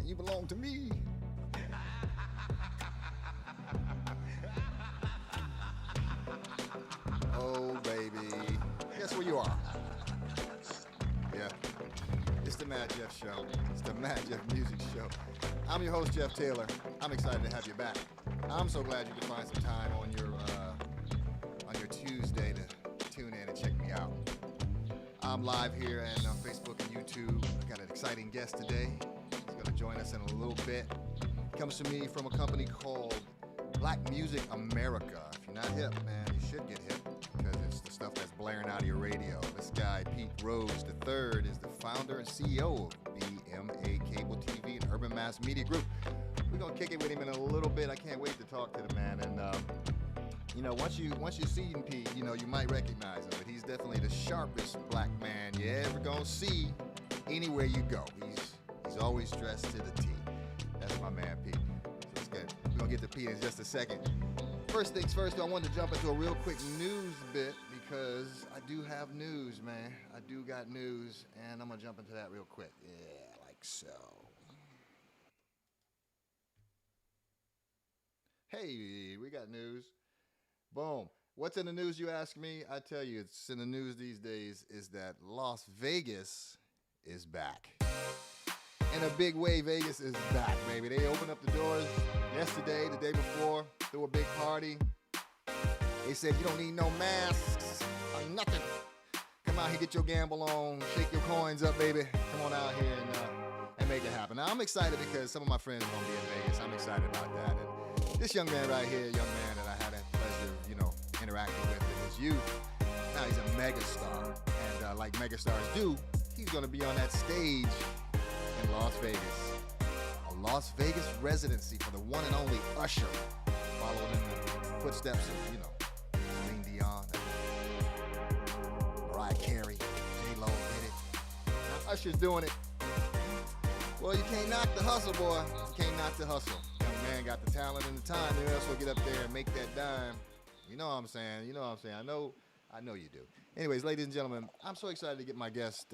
You belong to me. Oh, baby. Guess where you are? Yeah. It's the Madjef Show. It's the Madjef Music Show. I'm your host, Jeff Taylor. I'm excited to have you back. I'm so glad you could find some time on your Tuesday to tune in and check me out. I'm live here and on Facebook and YouTube. I got an exciting guest today. He's going to join us in a little bit. He comes to me from a company called Black Music America. If you're not hip, man, you should get hip because it's the stuff that's blaring out of your radio. This guy, Pete Rhodes III, is the founder and CEO of BMA Cable TV and Urban Mass Media Group. We're going to kick it with him in a little bit. I can't wait to talk to the man. And, once you see him, Pete, you might recognize him. But he's definitely the sharpest black man you ever going to see anywhere you go. He's always dressed to the T. That's my man, Pete. So let's get, we're going to get to Pete in just a second. First things first, I wanted to jump into a real quick news bit because I do have news, man. I do got news, and I'm going to jump into that real quick. Yeah, like so. Hey, we got news. Boom. What's in the news, you ask me? I tell you, it's in the news these days is that Las Vegas is back. In a big way, Vegas is back, baby. They opened up the doors yesterday, the day before, threw a big party. They said you don't need no masks or nothing. Come out here, get your gamble on, shake your coins up, baby. Come on out here and make it happen. Now, I'm excited because some of my friends are going to be in Vegas. I'm excited about that. And this young man right here, young man that I had the pleasure of, interacting with in his youth, now he's a megastar. And like megastars do, he's going to be on that stage in Las Vegas. A Las Vegas residency for the one and only Usher, following in the footsteps of, Celine Dion, Mariah Carey, J-Lo did it. Now Usher's doing it. Well, you can't knock the hustle, boy. You can't knock the hustle. Young man got the talent and the time. You else will get up there and make that dime. You know what I'm saying? I know you do. Anyways, ladies and gentlemen, I'm so excited to get my guest,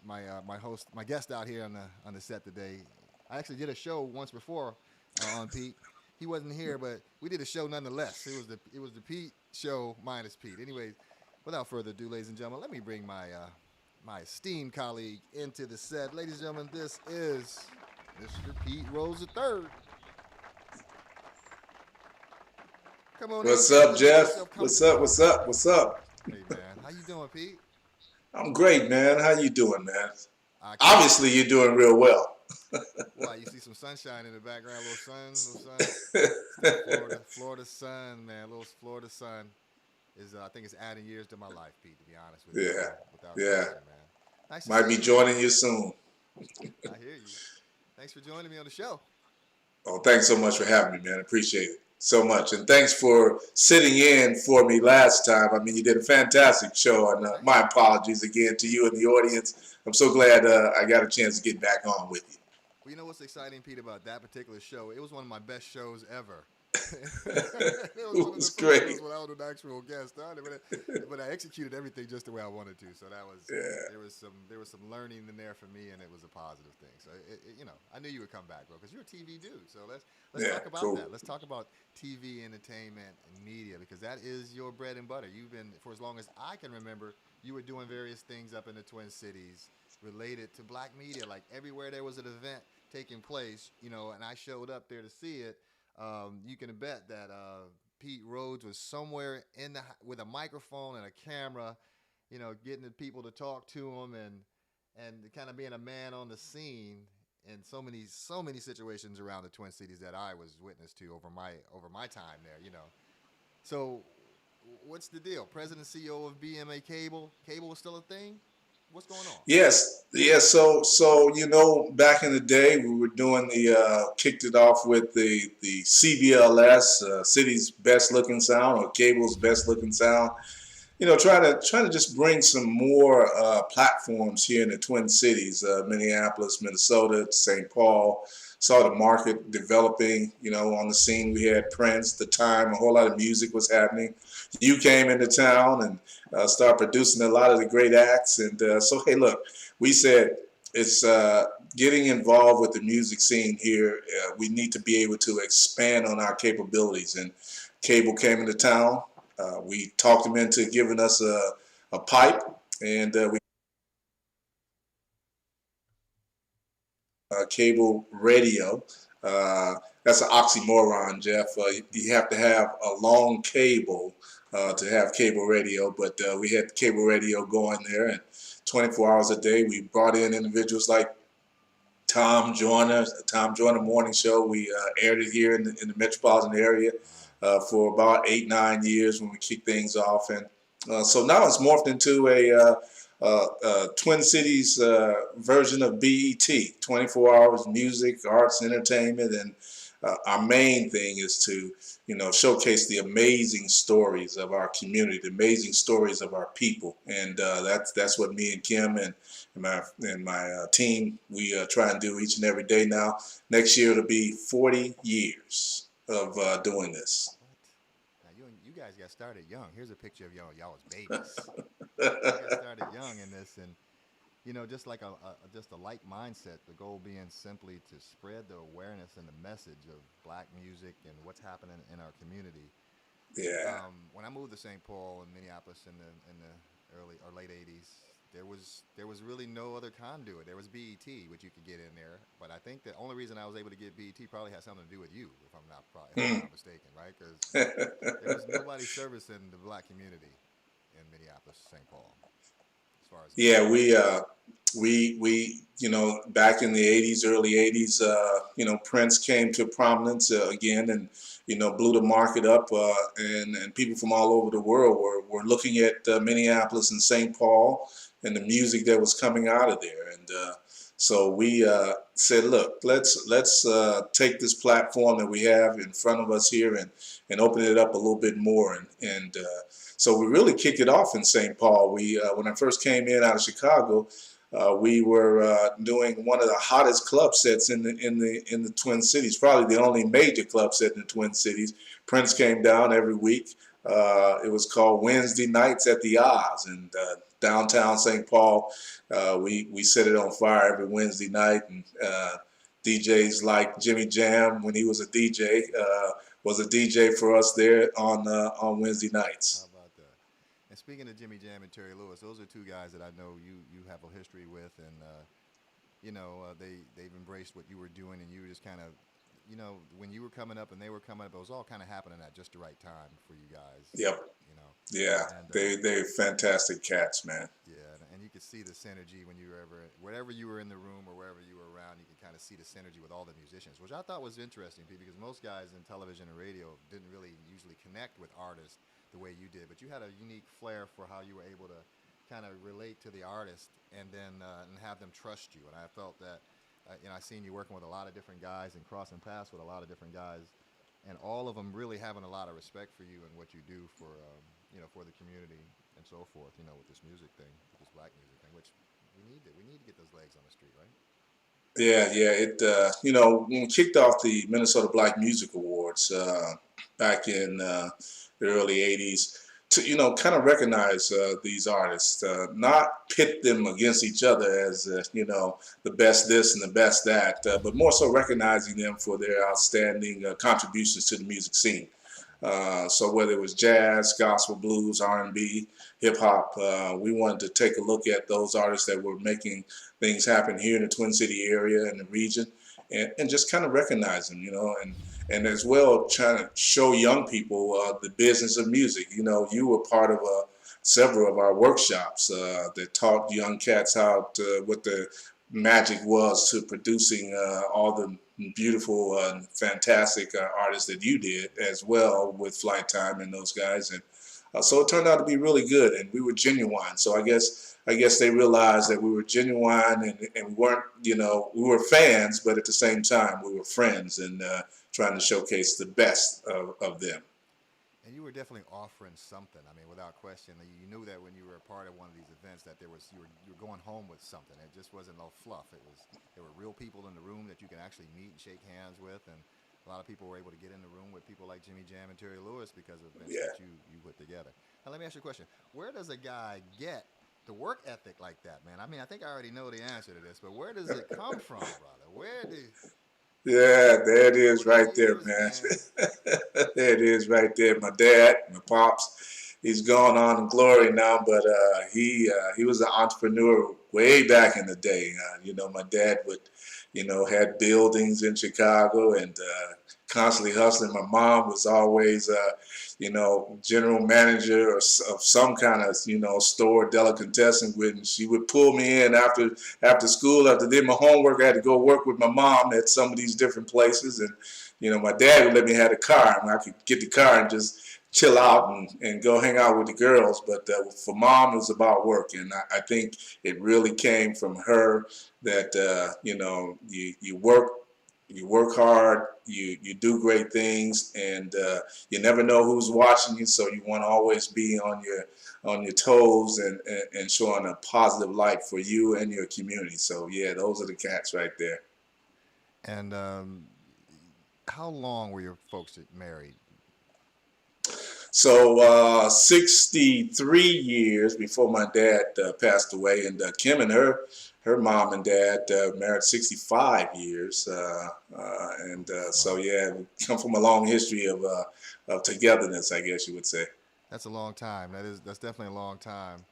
my guest out here on the set today. I actually did a show once before on Pete. He wasn't here, but we did a show nonetheless. It was the Pete show minus Pete. Anyways, without further ado, ladies and gentlemen, let me bring my esteemed colleague into the set. Ladies and gentlemen, this is Mr. Pete Rhodes III. Come on. What's up, Jeff? What's up? Hey, man. How you doing, Pete? I'm great, man. How you doing, man? Obviously, you're doing real well. Wow, you see some sunshine in the background, a little sun. Florida sun, man. A little Florida sun is, I think it's adding years to my life, Pete, to be honest with you. Yeah. Man. Nice Might be joining you soon. I hear you. Thanks for joining me on the show. Oh, thanks so much for having me, man. Appreciate it so much. And thanks for sitting in for me last time. I mean, you did a fantastic show. And my apologies again to you and the audience. I'm so glad I got a chance to get back on with you. Well, you know what's exciting, Pete, about that particular show? It was one of my best shows ever. It was great. Without an actual guest on it, but I executed everything just the way I wanted to. So that was there was some learning in there for me, and it was a positive thing. So I knew you would come back, bro, because you're a TV dude. So let's talk about that. Let's talk about TV entertainment and media, because that is your bread and butter. You've been, for as long as I can remember, you were doing various things up in the Twin Cities related to black media. Like everywhere there was an event taking place, and I showed up there to see it. You can bet that Pete Rhodes was somewhere with a microphone and a camera, getting the people to talk to him and kind of being a man on the scene in so many situations around the Twin Cities that I was witness to over my time there, So, what's the deal? President CEO of BMA Cable. Cable was still a thing? What's going on? Yes. So back in the day, we were doing kicked it off with the CBLS, City's Best Looking Sound, or Cable's Best Looking Sound. Trying to just bring some more platforms here in the Twin Cities, Minneapolis, Minnesota, St. Paul. Saw the market developing, on the scene. We had Prince, The Time, a whole lot of music was happening. You came into town and started producing a lot of the great acts. And so, hey, look, we said, it's getting involved with the music scene here. We need to be able to expand on our capabilities. And Cable came into town. We talked him into giving us a pipe, and we cable radio. Uh, that's an oxymoron, Jeff. You have to have a long cable to have cable radio, but we had cable radio going there, and 24 hours a day. We brought in individuals like Tom Joyner Morning Show. We aired it here in the metropolitan area Wow. for about 8, 9 years when we kicked things off, and so now it's morphed into a Twin Cities version of BET, 24 hours music, arts, entertainment, and our main thing is to showcase the amazing stories of our community, the amazing stories of our people, and that's what me and Kim and my team we try and do each and every day now. Next year it'll be 40 years of doing this. What? Now you guys got started young. Here's a picture of y'all as babies. Y'all got started young in this, and just like just a like mindset. The goal being simply to spread the awareness and the message of black music and what's happening in our community. Yeah. When I moved to St. Paul in Minneapolis in the early or late '80s, there was really no other conduit. There was BET, which you could get in there, but I think the only reason I was able to get BET probably had something to do with you, if I'm Mm. not mistaken, right? Because there was nobody servicing the black community in Minneapolis, St. Paul, as far as Yeah, music. we back in the '80s, early '80s, Prince came to prominence again, and blew the market up, and people from all over the world were looking at Minneapolis and St. Paul and the music that was coming out of there, and so we said, look, let's take this platform that we have in front of us here and open it up a little bit more, and so we really kicked it off in St. Paul. We when I first came in out of Chicago, we were doing one of the hottest club sets in the Twin Cities, probably the only major club set in the Twin Cities. Prince came down every week. It was called Wednesday Nights at the Oz in downtown St. Paul. We set it on fire every Wednesday night, and DJs like Jimmy Jam, when he was a DJ, was a DJ for us there on Wednesday How nights. about that? And speaking of Jimmy Jam and Terry Lewis, those are two guys that I know you have a history with, and they've embraced what you were doing, and you were just kind of, when you were coming up and they were coming up, it was all kind of happening at just the right time for you guys, Yep. you know, Yeah. and They're fantastic cats, man. yeah, and you could see the synergy when you were wherever you were in the room or wherever you were around, you could kind of see the synergy with all the musicians, which I thought was interesting, Pete, because most guys in television and radio didn't really usually connect with artists the way you did, but you had a unique flair for how you were able to kind of relate to the artist and then and have them trust you. And I felt that, I seen you working with a lot of different guys and crossing paths with a lot of different guys, and all of them really having a lot of respect for you and what you do for the community and so forth. With this music thing, with this black music thing, which we need to get those legs on the street, right? Yeah, yeah. It when we kicked off the Minnesota Black Music Awards back in the early '80s, to kind of recognize these artists, not pit them against each other as the best this and the best that, but more so recognizing them for their outstanding contributions to the music scene. So whether it was jazz, gospel, blues, R&B, hip hop, we wanted to take a look at those artists that were making things happen here in the Twin City area and the region, and just kind of recognize them, and as well trying to show young people the business of music. You were part of several of our workshops that taught young cats what the magic was to producing all the beautiful and fantastic artists that you did as well with Flight Time and those guys, and so it turned out to be really good, and we were genuine. So I guess they realized that we were genuine, and we weren't, we were fans, but at the same time we were friends, and trying to showcase the best of them. And you were definitely offering something. I mean, without question, you knew that when you were a part of one of these events that you were going home with something. It just wasn't no fluff. There were real people in the room that you can actually meet and shake hands with, and a lot of people were able to get in the room with people like Jimmy Jam and Terry Lewis because of events Yeah. that you put together. Now, let me ask you a question: where does a guy get the work ethic like that, man? I mean, I think I already know the answer to this, but where does it come from, brother? Yeah, there it is What do you right there, use, man. man? There it is right there. My dad, my pops, he's gone on in glory now, but he was an entrepreneur way back in the day. My dad had buildings in Chicago and constantly hustling. My mom was always, general manager of some kind of, store delicatessen with, and she would pull me in after school, after I did my homework. I had to go work with my mom at some of these different places, and my dad would let me have a car, and I could get the car and just chill out and go hang out with the girls. But for mom, it was about work, and I think it really came from her that you work hard, you do great things, and you never know who's watching you, so you want to always be on your toes and showing a positive light for you and your community. So yeah, those are the cats right there. And how long were your folks married? So 63 years before my dad passed away, and Kim and her mom and dad married 65 years, and so Wow, yeah, we come from a long history of togetherness, I guess you would say. that's a long time. That's definitely a long time.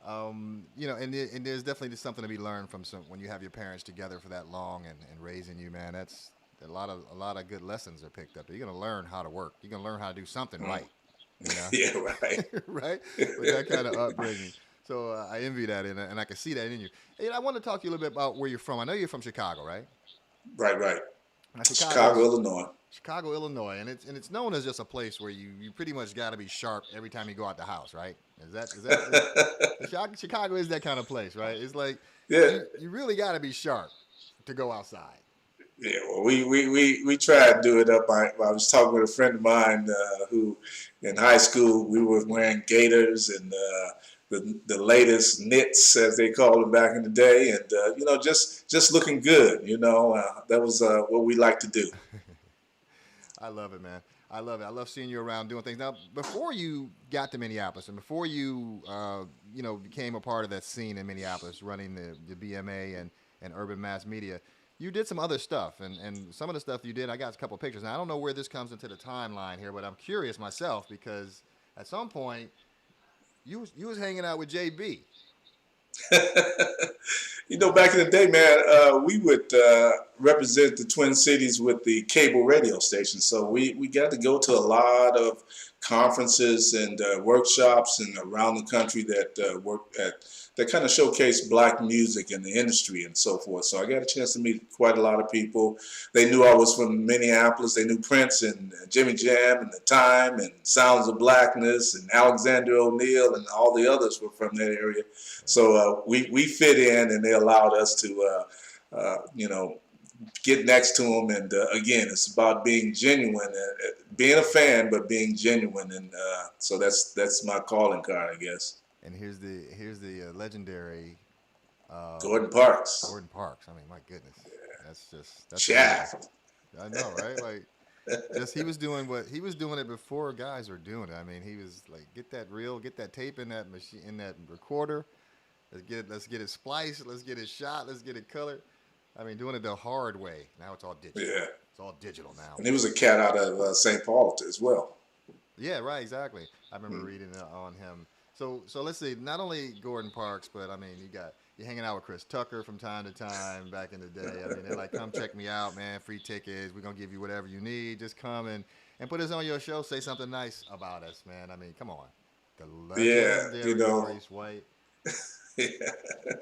And there's definitely something to be learned from some when you have your parents together for that long and raising you, man. That's a lot of good lessons are picked up. You're gonna learn how to work. You're gonna learn how to do something Mm. right. You know, Yeah, right. right? With that kind of upbringing. So I envy that, and I can see that in you. And I want to talk to you a little bit about where you're from. I know you're from Chicago, right? Right, right. Now, Chicago, Illinois. Chicago, Illinois, and it's known as just a place where you pretty much got to be sharp every time you go out the house, right? Chicago is that kind of place, right? It's like Yeah, you really got to be sharp to go outside. yeah, well, we tried to do it up. I was talking with a friend of mine who, in high school, we were wearing gaiters and the latest knits, as they called them back in the day, and just looking good. That was what we like to do. I love it, man. I love it. I love seeing you around doing things. Now, before you got to Minneapolis and before you, became a part of that scene in Minneapolis, running the BMA and urban mass media, you did some other stuff. And some of the stuff you did, I got a couple of pictures. Now, I don't know where this comes into the timeline here, but I'm curious myself because at some point, you was hanging out with JB. Back in the day, man, we would represent the Twin Cities with the cable radio station. So we got to go to a lot of conferences and workshops and around the country that kind of showcase black music in the industry and so forth. So I got a chance to meet quite a lot of people. They knew I was from Minneapolis. They knew Prince and Jimmy Jam and The Time and Sounds of Blackness and Alexander O'Neal and all the others were from that area. So we fit in, and they allowed us to, get next to them. And again, it's about being genuine, being a fan, but being genuine. And so that's my calling card, I guess. And here's the legendary Gordon Parks, Gordon Parks. I mean, my goodness, that's amazing. Shaft. I know, right? Like, just he was doing what he was doing it before guys were doing it. I mean, he was like, get that reel, get that tape in that machine, in that recorder. Let's get it spliced. Let's get it shot. Let's get it colored. I mean, doing it the hard way. Now it's all digital. Yeah, It's all digital now. and he was a cat out of St. Paul as well. Yeah, right, exactly. I remember reading on him. So let's see. Not only Gordon Parks, but I mean, you hanging out with Chris Tucker from time to time back in the day. I mean, they're like, come check me out, man. Free tickets. We're gonna give you whatever you need. Just come and put us on your show. Say something nice about us, man. I mean, come on. The Yeah, legendary Maurice White.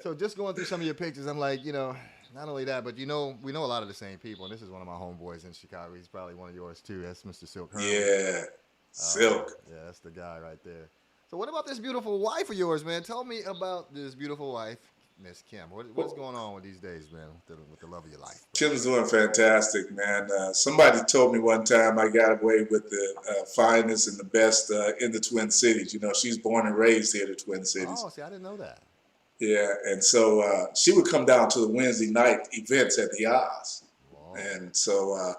So just going through some of your pictures, I'm like, not only that, but we know a lot of the same people. And this is one of my homeboys in Chicago. He's probably one of yours too. That's Mr. Silk Herman. yeah, Silk. Yeah, that's the guy right there. So what about this beautiful wife of yours, man? Tell me about this beautiful wife, Miss Kim. What's going on with these days, man, with the love of your life, bro? Kim's doing fantastic, man. Somebody told me one time I got away with the finest and the best in the Twin Cities. She's born and raised here in the Twin Cities. Oh, see, I didn't know that. Yeah, and so she would come down to the Wednesday night events at the Oz. Whoa. And so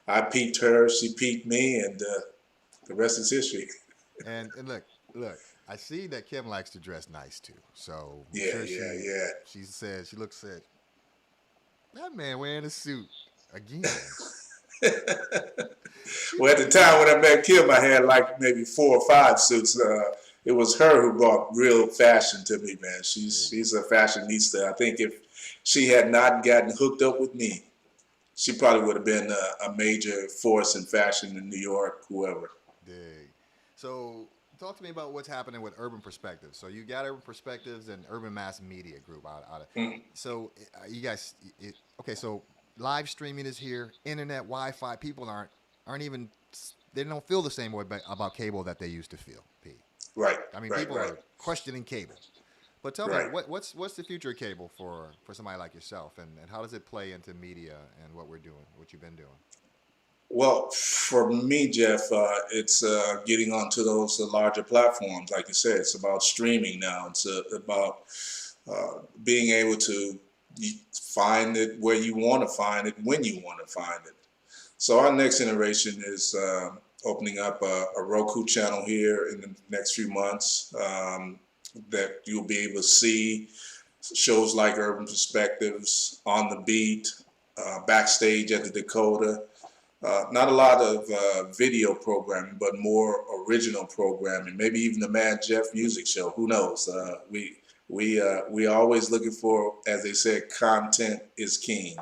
I peeped her, she peeped me, and the rest is history. And look, I see that Kim likes to dress nice too. So I'm Yeah, sure yeah, she yeah. she said she looks at that man wearing a suit again. She Well, at the time when I met Kim, I had like maybe 4 or 5 suits. It was her who brought real fashion to me, man. there you She's a fashionista. I think if she had not gotten hooked up with me, she probably would have been a major force in fashion in New York, whoever. dig. So talk to me about what's happening with Urban Perspectives. So you got Urban Perspectives and Urban Mass Media Group out of. Mm, So you guys, okay. So live streaming is here. Internet, Wi-Fi. People aren't even. They don't feel the same way about cable that they used to feel. Pete. right, I mean, right, people right, are questioning cable. But tell me, right. what's the future of cable for somebody like yourself, and how does it play into media and what we're doing, what you've been doing? Well, for me, Jeff, it's getting onto those larger platforms. Like you said, it's about streaming now. It's about being able to find it where you want to find it, when you want to find it. So our next iteration is opening up a Roku channel here in the next few months that you'll be able to see shows like Urban Perspectives, On the Beat, Backstage at the Dakota. Not a lot of video programming, but more original programming. Maybe even the Madjef music show. Who knows? We always looking for, as they said, content is king.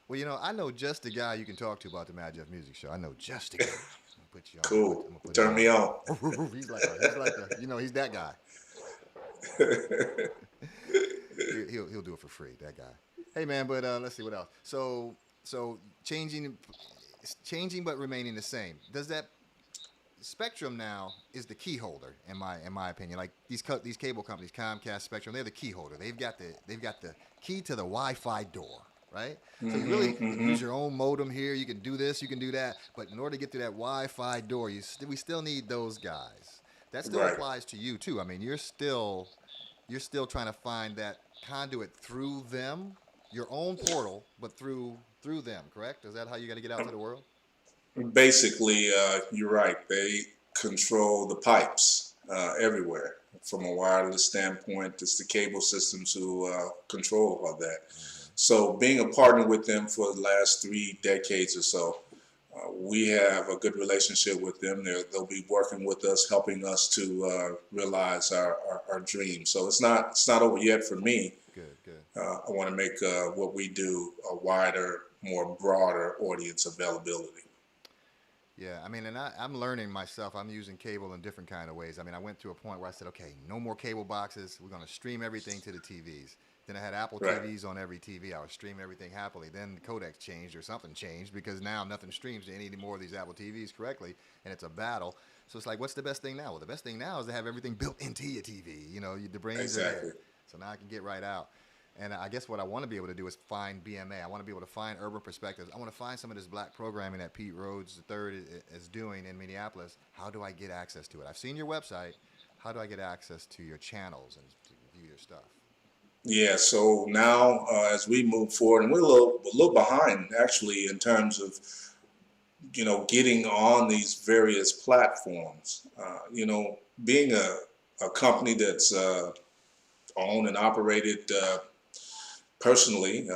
Well, I know just the guy you can talk to about the Mad Jeff Music Show. I know just the guy. I'm gonna put you on. Cool. I'm gonna put him Turn me on. on. He's that guy. He'll do it for free. That guy. Hey man, but let's see what else. So changing but remaining the same. Does that Spectrum now is the key holder in my opinion. Like these cable companies, Comcast, Spectrum, they're the key holder. They've got the key to the Wi-Fi door, right? So you really can use your own modem here. You can do this, you can do that. But in order to get through that Wi-Fi door, we still need those guys. That still Right. applies to you too. I mean, you're still trying to find that conduit through them, your own portal, but through them. Correct? Is that how you got to get out to the world? Basically, you're right. They control the pipes everywhere. From a wireless standpoint, it's the cable systems who control all that. So, being a partner with them for the last 3 decades or so, we have a good relationship with them. They'll be working with us, helping us to realize our dreams. So it's not over yet for me. Good, good. I want to make what we do a wider, more broader audience availability. Yeah, I mean, and I'm learning myself. I'm using cable in different kind of ways. I mean, I went to a point where I said, okay, no more cable boxes. We're going to stream everything to the TVs. Then I had Apple Right. TVs on every TV. I was streaming everything happily. Then the codecs changed or something changed because now nothing streams to any more of these Apple TVs correctly, and it's a battle. So it's like, what's the best thing now? Well, the best thing now is to have everything built into your TV. The brains are Exactly. there. So now I can get right out. And I guess what I want to be able to do is find BMA. I want to be able to find Urban Perspectives. I want to find some of this black programming that Pete Rhodes III is doing in Minneapolis. How do I get access to it? I've seen your website. How do I get access to your channels and to view your stuff? Yeah, so now as we move forward, and we're a little behind actually in terms of getting on these various platforms. Being a company that's owned and operated personally,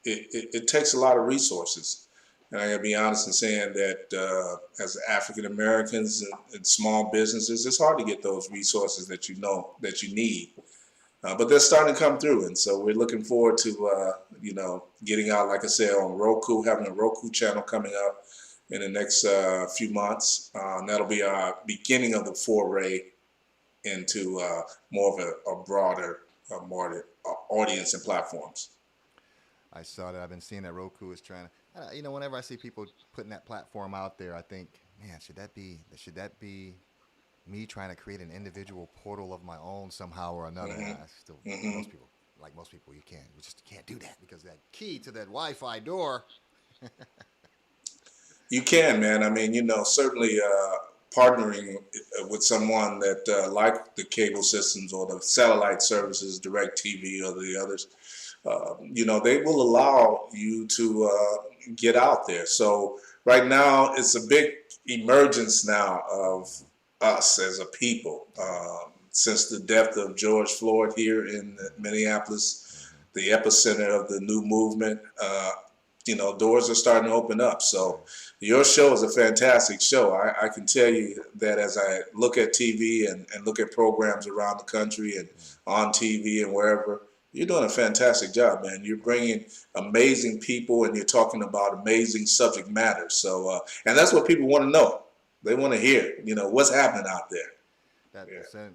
it takes a lot of resources. And I gotta be honest in saying that as African Americans and small businesses, it's hard to get those resources that you need. But they're starting to come through, and so we're looking forward to getting out, like I said, on Roku, having a Roku channel coming up in the next few months. And that'll be our beginning of the foray into more of a broader, more audience and platforms. I saw that. I've been seeing that Roku is trying to. Whenever I see people putting that platform out there, I think, man, should that be me trying to create an individual portal of my own somehow or another? Hmm. I still, Hmm. most people, you just can't do that because that key to that Wi-Fi door. You can, man. I mean, certainly partnering with someone that like the cable systems or the satellite services, Direct TV or the others, they will allow you to get out there. So right now, it's a big emergence now of us as a people. Since the death of George Floyd here in Minneapolis, the epicenter of the new movement, doors are starting to open up. So your show is a fantastic show. I can tell you that as I look at TV and look at programs around the country and on TV and wherever, you're doing a fantastic job, man. You're bringing amazing people and you're talking about amazing subject matter. So, and that's what people want to know. They want to hear, what's happening out there.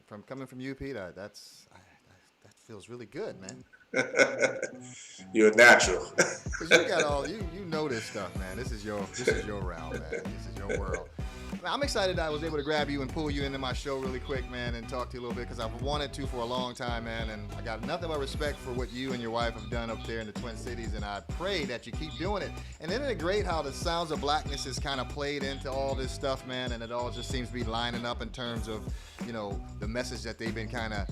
From coming from you, Pete, that feels really good, man. You're a natural. Cause you got all you know this stuff, man. This is your realm, man. This is your world. I'm excited that I was able to grab you and pull you into my show really quick, man, and talk to you a little bit because I've wanted to for a long time, man. And I got nothing but respect for what you and your wife have done up there in the Twin Cities, and I pray that you keep doing it. And isn't it great how the Sounds of Blackness is kind of played into all this stuff, man? And it all just seems to be lining up in terms of, the message that they've been kind of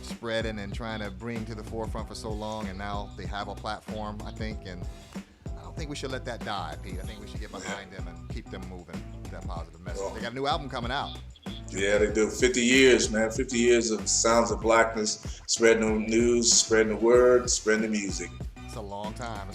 spreading and trying to bring to the forefront for so long, and now they have a platform, I think, and I don't think we should let that die, Pete. I think we should get behind them and keep them moving with that positive message. They got a new album coming out. Yeah, they do. 50 years, man. 50 years of Sounds of Blackness, spreading the news, spreading the word, spreading the music. It's a long time.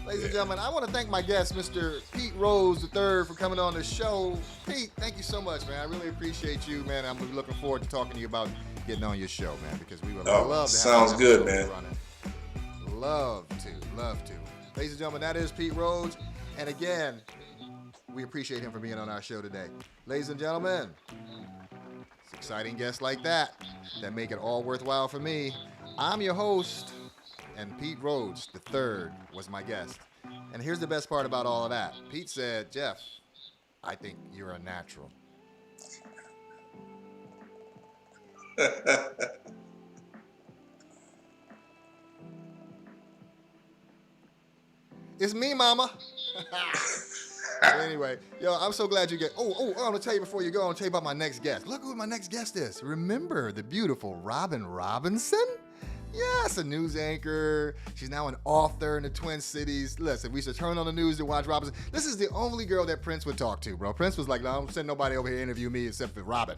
Ladies and gentlemen, I want to thank my guest, Mr. Pete Rhodes III, for coming on the show. Pete, thank you so much, man. I really appreciate you, man. I'm looking forward to talking to you about getting on your show, man, because we would love to have sounds good, man. Love to. Ladies and gentlemen, that is Pete Rhodes. And again, we appreciate him for being on our show today. Ladies and gentlemen, it's exciting guests like that make it all worthwhile for me. I'm your host, and Pete Rhodes III was my guest. And here's the best part about all of that. Pete said, Jeff, I think you're a natural. It's me, mama. Anyway, I'm so glad you get. I'm gonna tell you before you go. I'm gonna tell you about my next guest. Look who my next guest is. Remember the beautiful Robin Robinson? Yes, a news anchor. She's now an author in the Twin Cities. Listen, we should turn on the news to watch Robinson. This is the only girl that Prince would talk to, bro. Prince was like, no, don't send nobody over here to interview me except for Robin.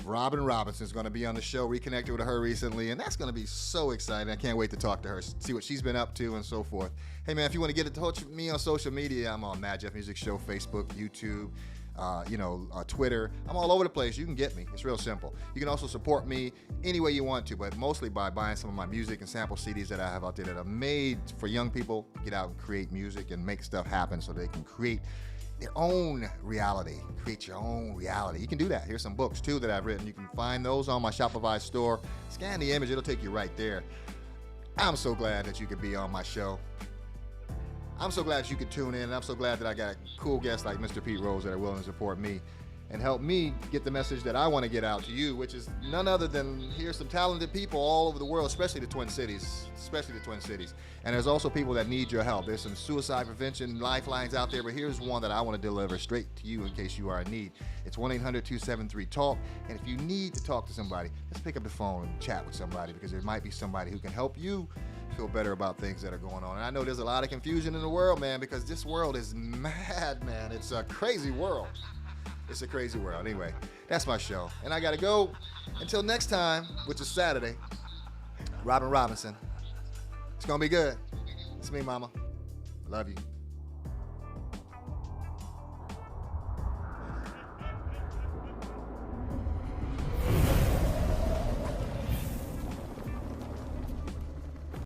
Robin Robinson's going to be on the show. Reconnected with her recently, and that's going to be so exciting. I can't wait to talk to her, see what she's been up to, and so forth. Hey, man, if you want to get in touch with me on social media, I'm on Madjef Music Show, Facebook, YouTube, Twitter. I'm all over the place. You can get me. It's real simple. You can also support me any way you want to, but mostly by buying some of my music and sample CDs that I have out there that are made for young people. Get out and create music and make stuff happen so they can create their own reality. Create your own reality. You can do that. Here's some books, too, that I've written. You can find those on my Shopify store. Scan the image. It'll take you right there. I'm so glad that you could be on my show. I'm so glad you could tune in, and I'm so glad that I got cool guests like Mr. Pete Rhodes that are willing to support me and help me get the message that I want to get out to you, which is none other than here's some talented people all over the world, especially the Twin Cities. And there's also people that need your help. There's some suicide prevention lifelines out there, but here's one that I want to deliver straight to you in case you are in need. It's 1-800-273-TALK, and if you need to talk to somebody, just pick up the phone and chat with somebody, because there might be somebody who can help you feel better about things that are going on. And I know there's a lot of confusion in the world, man, because this world is mad, man. It's a crazy world. It's a crazy world. Anyway, that's my show. And I got to go. Until next time, which is Saturday, Robin Robinson. It's going to be good. It's me, mama. I love you.